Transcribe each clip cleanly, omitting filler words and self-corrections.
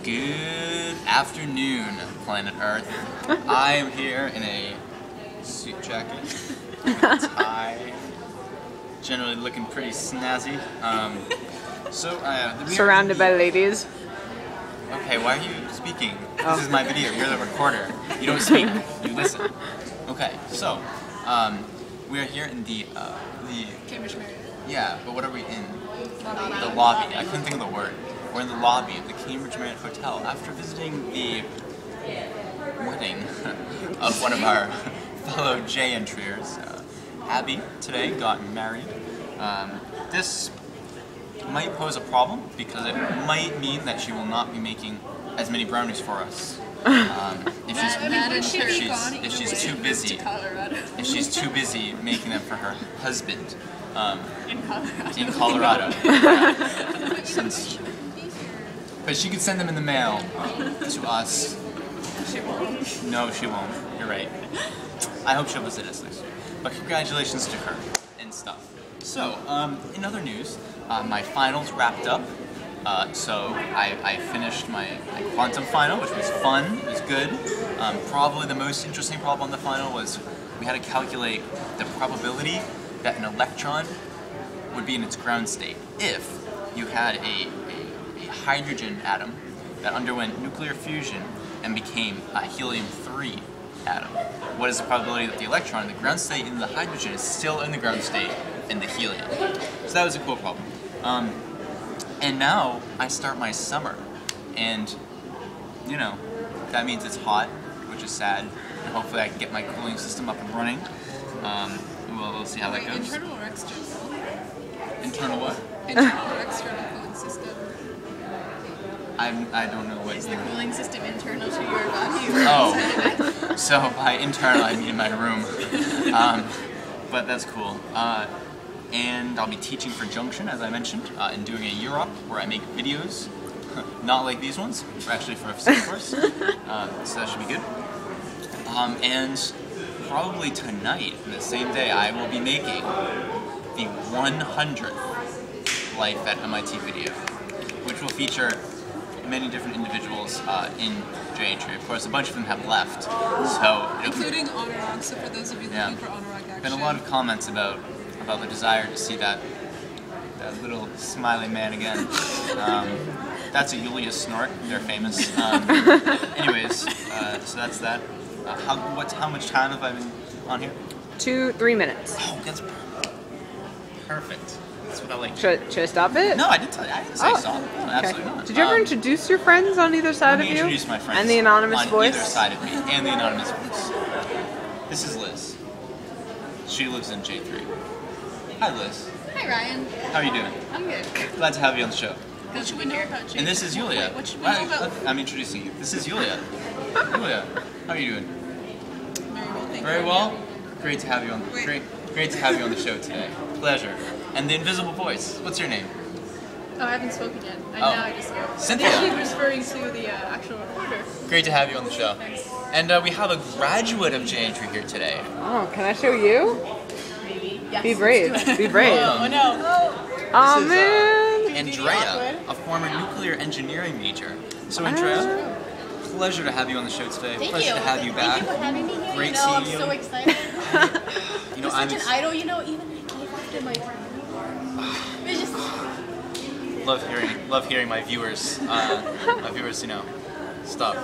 Good afternoon, planet Earth. I am here in a suit jacket, with a tie, generally looking pretty snazzy. Surrounded by ladies. Okay, why are you speaking? This is my video. You're the recorder. You don't speak. You listen. Okay, so we are here in the Cambridge Marriott. Yeah, but what are we in? The lobby. I couldn't think of the word. We're in the lobby of the Cambridge Marriott Hotel after visiting the wedding of one of our fellow J-entriers. Abby today got married. This might pose a problem because it might mean that she will not be making as many brownies for us. If she's too busy making them for her husband in Colorado. But she could send them in the mail to us. She won't. No, she won't. You're right. I hope she'll visit us next year. But congratulations to her and stuff. So, in other news, my finals wrapped up. So I finished my quantum final, which was fun. It was good. Probably the most interesting problem on the final was we had to calculate the probability that an electron would be in its ground state if you had a hydrogen atom that underwent nuclear fusion and became a helium-3 atom. What is the probability that the electron in the ground state in the hydrogen is still in the ground state in the helium? So that was a cool problem. And now I start my summer, and you know, that means it's hot, which is sad, and hopefully I can get my cooling system up and running. We'll see how that goes. Internal or external? Internal what? Internal or external cooling system? I don't know what. Is the cooling system internal to your body? Oh, so by internal I mean in my room. But that's cool. And I'll be teaching for Junction, as I mentioned, and doing a year up where I make videos, not like these ones, actually for a physics course. So that should be good. And probably tonight, the same day, I will be making the 100th Life at MIT video, which will feature many different individuals in J-entry. Of course, a bunch of them have left, so including Honorog. So for those of you looking for Honorog action, been a lot of comments about the desire to see that little smiley man again. That's a Yuliya snort. They're famous. Anyways, so that's that. How much time have I been on here? 2-3 minutes. Oh, that's perfect. That's what I like. Should I stop it? No, I didn't say stop. No, absolutely not. Did you ever introduce your friends on either side of you? Let me introduce my friends. And the anonymous on voice? either side of me, and the anonymous voice. This is Liz. She lives in J3. Hi, Liz. Hi, Ryan. How are you doing? I'm good. Glad to have you on the show. What should we know about Jake? And this is Yuliya. What should we know about? I'm introducing you. This is Yuliya. Yuliya, how are you doing? Very well, thank you. Very well. Great to have you on. Great to have you on the show today. Pleasure. And the invisible voice. What's your name? Oh, I haven't spoken yet. Now I just know. Cynthia. I think she was referring to the actual reporter. Great to have you on the show. Thanks. And we have a graduate of J-entry here today. Oh, can I show you? Maybe. Yes. Be brave. Be brave. Oh no. Oh, This is, man. Andrea, a former nuclear engineering major. So Andrea, pleasure to have you on the show today. Thank pleasure you. to have you back. Thank you for having me here. Great I'm seeing you. so excited. You know, You're I'm such an idol, even I gave after my it's just love hearing my viewers, stuff.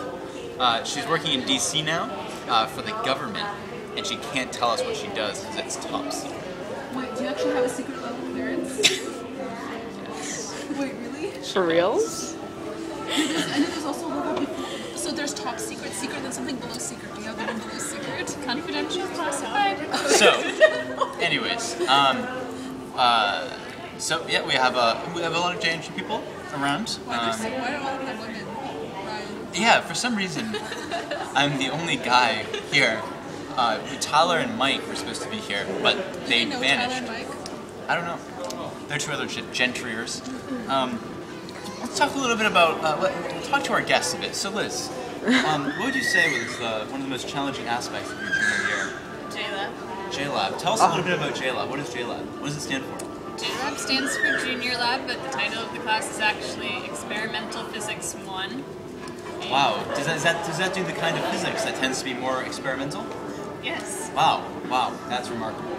She's working in DC now for the government, and she can't tell us what she does because it's top secret. Wait, do you actually have a secret level clearance? Wait, really? For reals? I know there's also a level before. So there's top secret, then something below secret. Do you have the one below secret? Confidential, classified. So, anyways, so yeah, we have a lot of J&G people around. Why do all of them women? Ryan. Yeah, for some reason, I'm the only guy here. Tyler and Mike were supposed to be here, but they vanished. Tyler and Mike? I don't know. They're two other gentriers. Let's talk a little bit about, talk to our guests a bit. So Liz, what would you say was one of the most challenging aspects of your junior year? JLab. JLab. Tell us a little bit about JLab. What is JLab? What does it stand for? JLab stands for Junior Lab, but the title of the class is actually Experimental Physics 1. Wow. Does that do the kind of physics that tends to be more experimental? Yes. Wow. Wow. That's remarkable.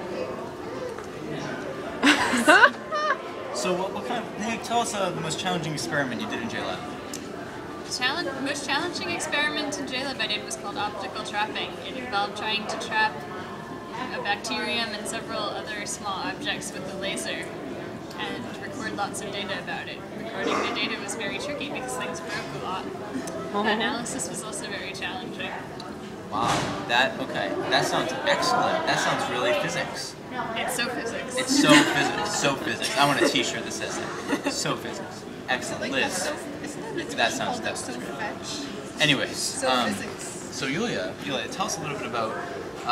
So what kind of? Hey, tell us the most challenging experiment you did in JLab. The most challenging experiment in JLab I did was called optical trapping. It involved trying to trap a bacterium and several other small objects with a laser and record lots of data about it. Recording the data was very tricky because things broke a lot. The analysis was also very challenging. Wow. That sounds excellent. That sounds really physics. It's so physics. It's so physics. So physics. I want a T-shirt that says that. So physics. Excellent, Liz. That sounds great. Anyways, so Yuliya, tell us a little bit about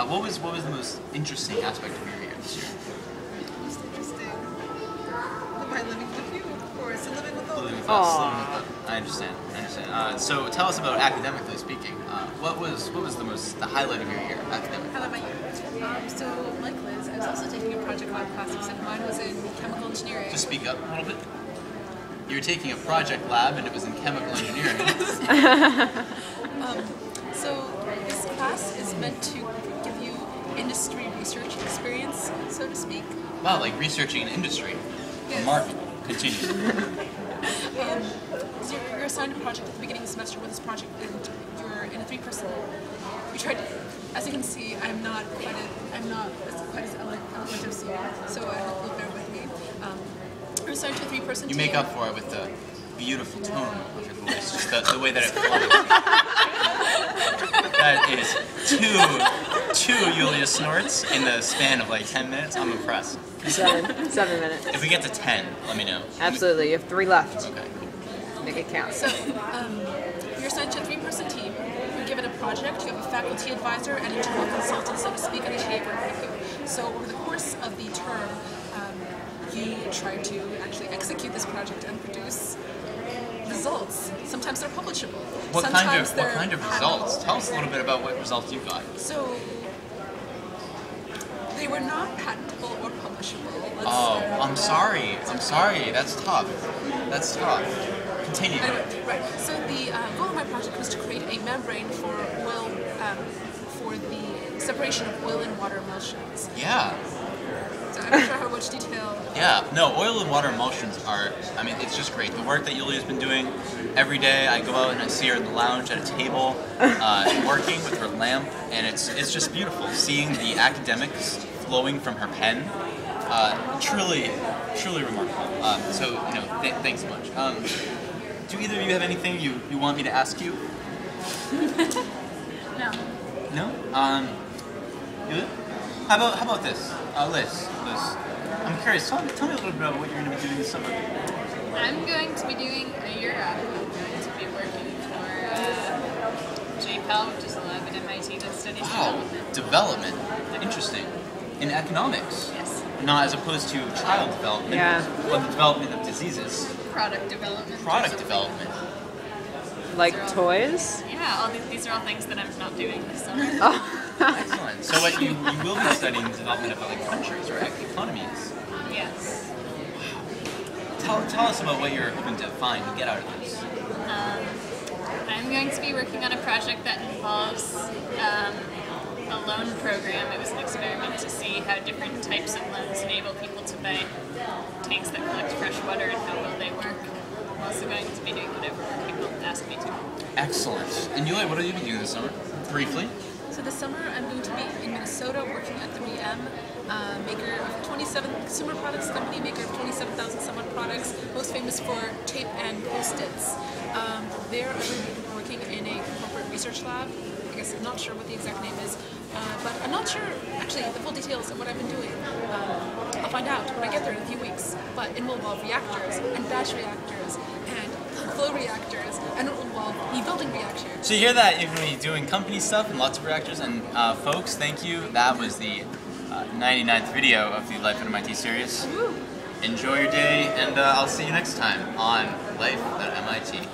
what was the most interesting aspect of your year this year? Most interesting. By living with you, of course, and living with all Living of with you. us. I understand. So tell us about academically speaking. What was the highlight of your year academically? How about you? So, like Liz, I was also taking a project lab classics, and mine was in chemical engineering. Just speak up a little bit. You were taking a project lab and it was in chemical engineering. So this class is meant to give you industry research experience, so to speak. Wow, like researching an industry. Yes. Remarkable. Continue. So you're assigned a project at the beginning of the semester with this project, and you're in a 3-person. You tried, as you can see, I'm not quite as eloquent as you, so I hope you'll bear with me. You're assigned to a 3-person team. You make up for it with the beautiful tone of your voice, just the way that it flows. That is two Yuliya Snorts in the span of like 10 minutes. I'm impressed. 7 minutes. If we get to 10, let me know. Absolutely. You have 3 left. Okay. Make it count. So, you're assigned to a 3-person team. You're given a project. You have a faculty advisor and internal consultant, so to speak, on each paper with you. So, over the course of the term, you try to actually execute this project and produce results. Sometimes they're publishable. What Sometimes kind of results? Tell us a little bit about what results you got. So, they were not patentable or publishable. Oh, I'm sorry. That's tough. Continue. Anyway, right. So the goal of my project was to create a membrane for oil, for the separation of oil and water emulsions. Yeah. So I'm not sure how much detail. Yeah, no, oil and water emulsions are, it's just great. The work that Yuliya's been doing, every day I go out and I see her in the lounge at a table, working with her lamp, and it's just beautiful. Seeing the academics flowing from her pen, truly remarkable. So, thanks so much. Do either of you have anything you want me to ask you? No. No? Yuliya? How about this? Liz, I'm curious, tell me a little bit about what you're going to be doing this summer. I'm going to be doing a year out. I'm going to be working for JPAL, which is a lab at MIT that studies development. Interesting. In economics? Yes. Not as opposed to child development, but the development of diseases. Product development. Product development. Like toys? Yeah, these are all things that I'm not doing this summer. Excellent. So what you will be studying the development of like countries or economies. Yes. Tell us about what you're hoping to find and get out of this. I'm going to be working on a project that involves a loan program. It was an experiment to see how different types of loans enable people to buy tanks that collect fresh water and how well they work. I'm also going to be doing whatever people ask me to. Excellent. And Yuliya, what are you doing this summer? Briefly. So this summer I'm going to be in Minnesota working at 3M, maker of 27 consumer products company, maker of 27,000 some odd products, most famous for tape and post-its. There I'm going to be working in a corporate research lab. I guess I'm not sure what the exact name is, but I'm not sure actually the full details of what I've been doing. I'll find out when I get there in a few weeks, but it will involve reactors and batch reactors and flow reactors, and it will involve e-building reactors. So you hear that you're going to be doing company stuff and lots of reactors, and folks, thank you. That was the 99th video of the Life at MIT series. Woo. Enjoy your day, and I'll see you next time on Life at MIT.